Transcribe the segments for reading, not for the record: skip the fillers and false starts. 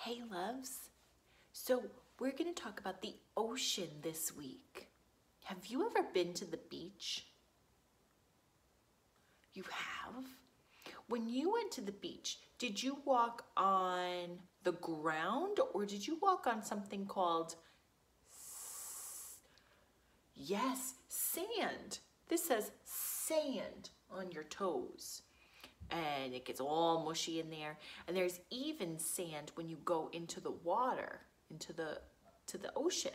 Hey loves, so we're going to talk about the ocean this week. Have you ever been to the beach? You have? When you went to the beach, did you walk on the ground or did you walk on something called, yes, sand? This says sand on your toes. And it gets all mushy in there. And there's even sand when you go into the water, to the ocean.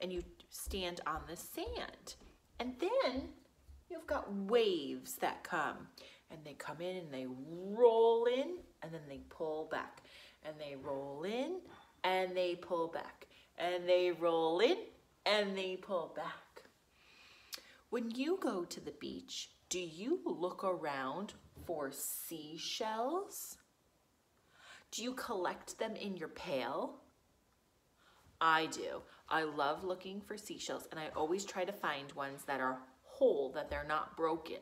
And you stand on the sand. And then you've got waves that come. And they come in and they roll in and then they pull back. And they roll in and they pull back. And they roll in and they pull back. When you go to the beach, do you look around for seashells? Do you collect them in your pail? I do. I love looking for seashells, and I always try to find ones that are whole, that they're not broken.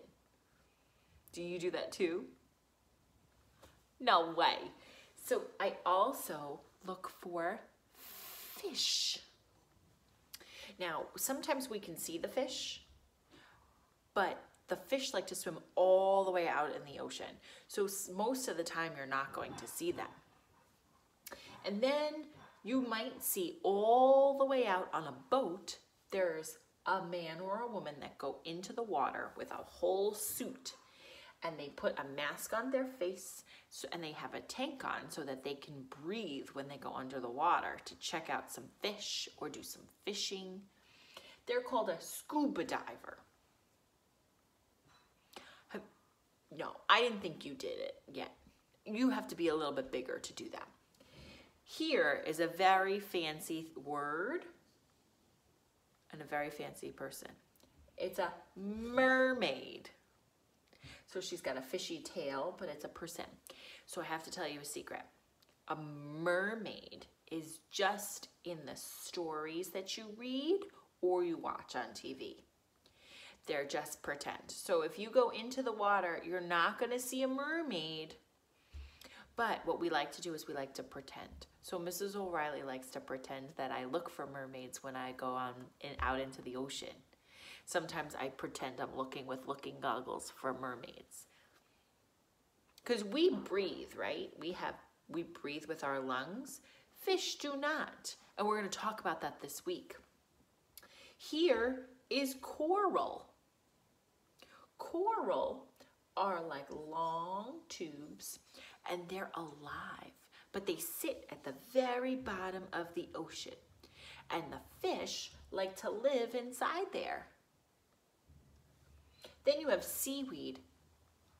Do you do that too? No way. So I also look for fish. Now, sometimes we can see the fish, but the fish like to swim all the way out in the ocean. So most of the time you're not going to see them. And then you might see all the way out on a boat, there's a man or a woman that go into the water with a whole suit and they put a mask on their face and they have a tank on so that they can breathe when they go under the water to check out some fish or do some fishing. They're called a scuba diver. No, I didn't think you did it yet. You have to be a little bit bigger to do that. Here is a very fancy word and a very fancy person. It's a mermaid. So she's got a fishy tail, but it's a person. So I have to tell you a secret. A mermaid is just in the stories that you read or you watch on TV. They're just pretend. So if you go into the water, you're not going to see a mermaid. But what we like to do is we like to pretend. So Mrs. O'Reilly likes to pretend that I look for mermaids when I go out into the ocean. Sometimes I pretend I'm looking with looking goggles for mermaids. Because we breathe, right? We breathe with our lungs. Fish do not. And we're going to talk about that this week. Here is coral. Coral are like long tubes and they're alive, but they sit at the very bottom of the ocean. And the fish like to live inside there. Then you have seaweed.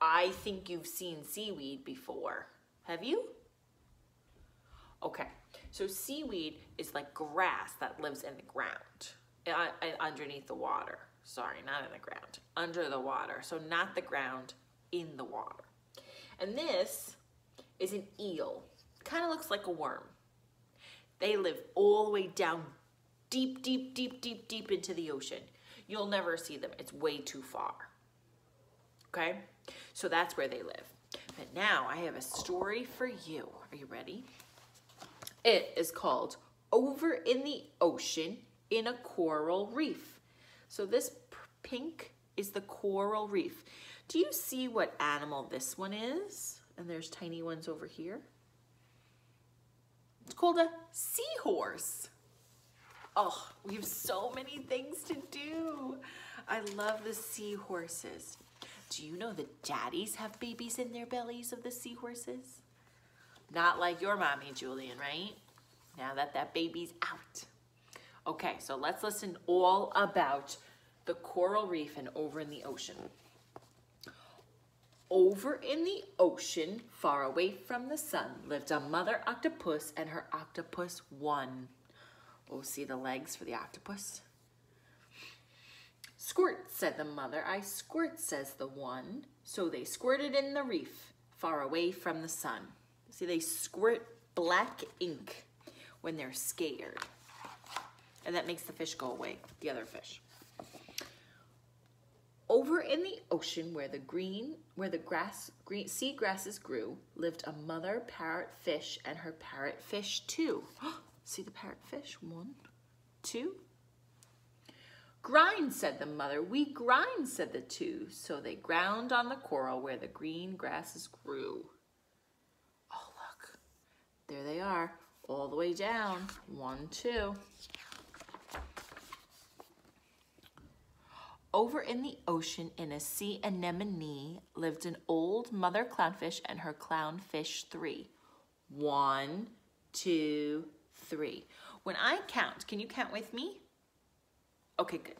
I think you've seen seaweed before. Have you? Okay, so seaweed is like grass that lives in the ground, underneath the water. Sorry, not in the ground, under the water. So not the ground, in the water. And this is an eel. Kind of looks like a worm. They live all the way down deep, deep, deep, deep, deep into the ocean. You'll never see them. It's way too far. Okay? So that's where they live. But now I have a story for you. Are you ready? It is called Over in the Ocean in a Coral Reef. So this pink is the coral reef. Do you see what animal this one is? And there's tiny ones over here. It's called a seahorse. Oh, we have so many things to do. I love the seahorses. Do you know that daddies have babies in their bellies of the seahorses? Not like your mommy, Julian, right? Now that that baby's out. Okay, so let's listen all about the coral reef and over in the ocean. Over in the ocean, far away from the sun, lived a mother octopus and her octopus one. Oh, see the legs for the octopus? Squirt, said the mother. I squirt, says the one. So they squirted in the reef, far away from the sun. See, they squirt black ink when they're scared. And that makes the fish go away, the other fish. Over in the ocean where the sea grasses grew, lived a mother parrotfish and her parrotfish too. See the parrotfish? 1, 2. Grind, said the mother. We grind, said the two. So they ground on the coral where the green grasses grew. Oh, look. There they are, all the way down. 1, 2. Over in the ocean in a sea anemone lived an old mother clownfish and her clownfish 3. 1, 2, 3. When I count, can you count with me? Okay, good.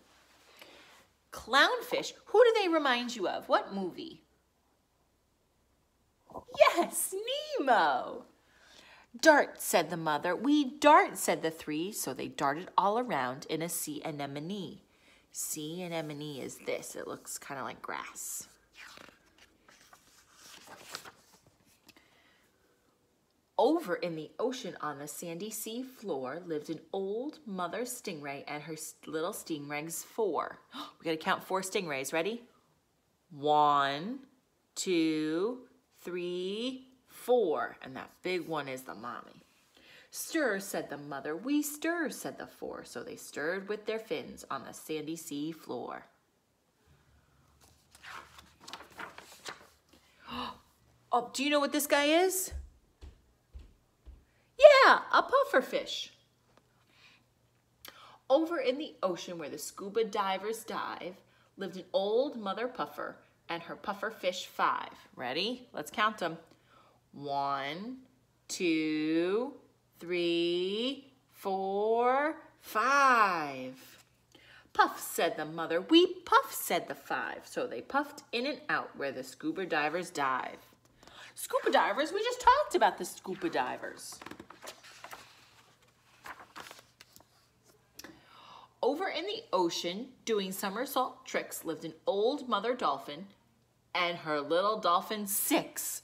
Clownfish, who do they remind you of? What movie? Yes, Nemo. Dart, said the mother. We dart, said the 3. So they darted all around in a sea anemone. Sea anemone is this. It looks kind of like grass. Over in the ocean on the sandy sea floor lived an old mother stingray and her little stingrays 4. We got to count 4 stingrays. Ready? 1, 2, 3, 4. And that big one is the mommy. Stir, said the mother. We stir, said the 4. So they stirred with their fins on the sandy sea floor. Oh, do you know what this guy is? Yeah, a pufferfish. Over in the ocean where the scuba divers dive lived an old mother puffer and her pufferfish 5. Ready? Let's count them. 1, 2, 3, 4, 5. Puff, said the mother. We puff, said the 5. So they puffed in and out where the scuba divers dive. Scuba divers, we just talked about the scuba divers. Over in the ocean, doing somersault tricks, lived an old mother dolphin and her little dolphin 6.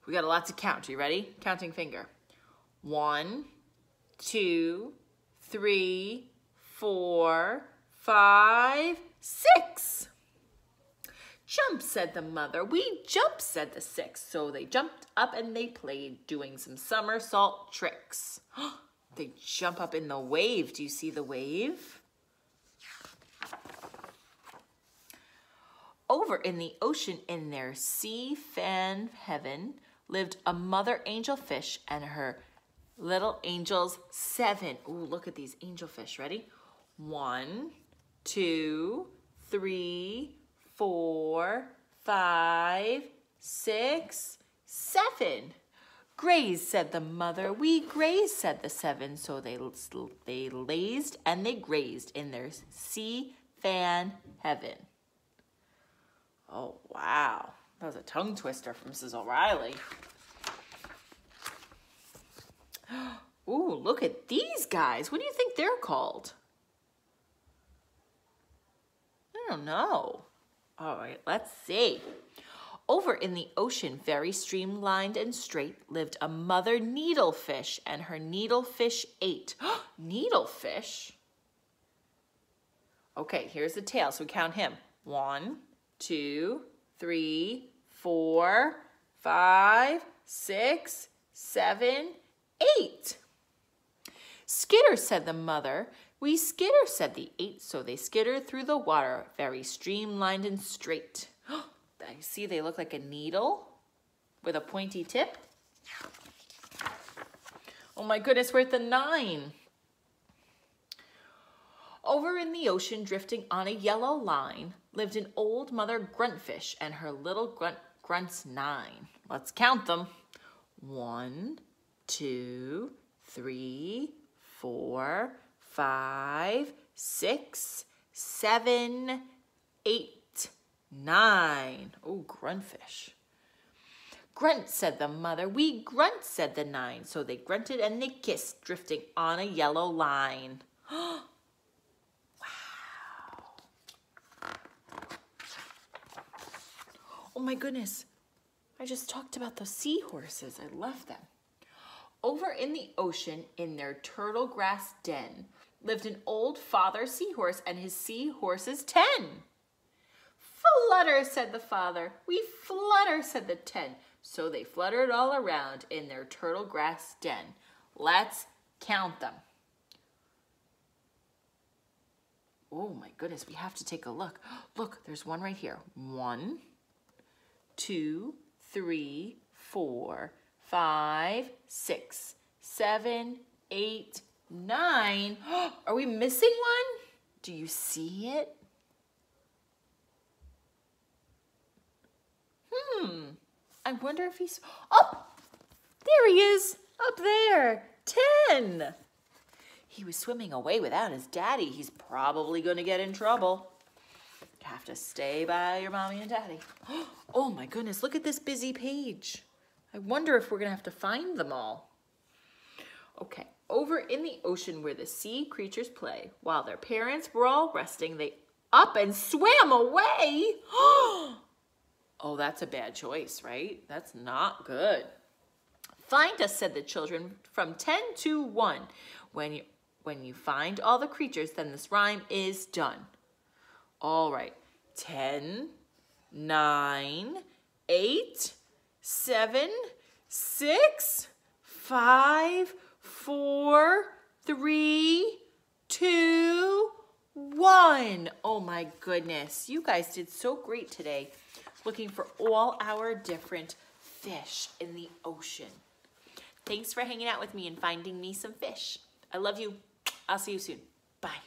We got a lot to count. You ready? Counting finger. 1, 2, 3, 4, 5, 6. Jump, said the mother. We jump, said the 6. So they jumped up and they played, doing some somersault tricks. They jump up in the wave. Do you see the wave? Over in the ocean in their sea fan heaven lived a mother angelfish and her little angels 7. Ooh, look at these angelfish. Ready? 1, 2, 3, 4, 5, 6, 7. Graze, said the mother. We graze, said the 7. So they lazed and they grazed in their sea fan heaven. Oh, wow. That was a tongue twister from Mrs. O'Reilly. Ooh, look at these guys. What do you think they're called? I don't know. All right, let's see. Over in the ocean, very streamlined and straight, lived a mother needlefish and her needlefish 8. Needlefish? Okay, here's the tail, so we count him. 1, 2, 3, 4, 5, 6, 7, 8. Skitter, said the mother. We skitter, said the 8. So they skittered through the water, very streamlined and straight. I see they look like a needle with a pointy tip. Oh my goodness, we're at the 9. Over in the ocean, drifting on a yellow line, lived an old mother gruntfish and her little grunts 9. Let's count them. 1, 2, 3, 4, 5, 6, 7, 8, 9. Oh, gruntfish. Grunt, said the mother. We grunt, said the 9. So they grunted and they kissed, drifting on a yellow line. Oh my goodness, I just talked about the seahorses. I love them. Over in the ocean, in their turtle grass den, lived an old father seahorse and his seahorses 10. flutter, said the father. We flutter, said the 10. So they fluttered all around in their turtle grass den. Let's count them. Oh my goodness, we have to take a look. Look, there's one right here. 1, 2, 3, 4, 5, 6, 7, 8, 9. Are we missing one? Do you see it? I wonder if he's, oh, there he is, up there, 10. He was swimming away without his daddy. He's probably going to get in trouble. You have to stay by your mommy and daddy. Oh my goodness, look at this busy page. I wonder if we're going to have to find them all. Okay, over in the ocean where the sea creatures play, while their parents were all resting, they up and swam away. Oh, that's a bad choice, right? That's not good. Find us, said the children, from 10 to 1. When you find all the creatures, then this rhyme is done. All right. 10, 9, 8, 7, 6, 5, 4, 3, 2, 1. Oh my goodness. You guys did so great today, looking for all our different fish in the ocean. Thanks for hanging out with me and finding me some fish. I love you. I'll see you soon. Bye.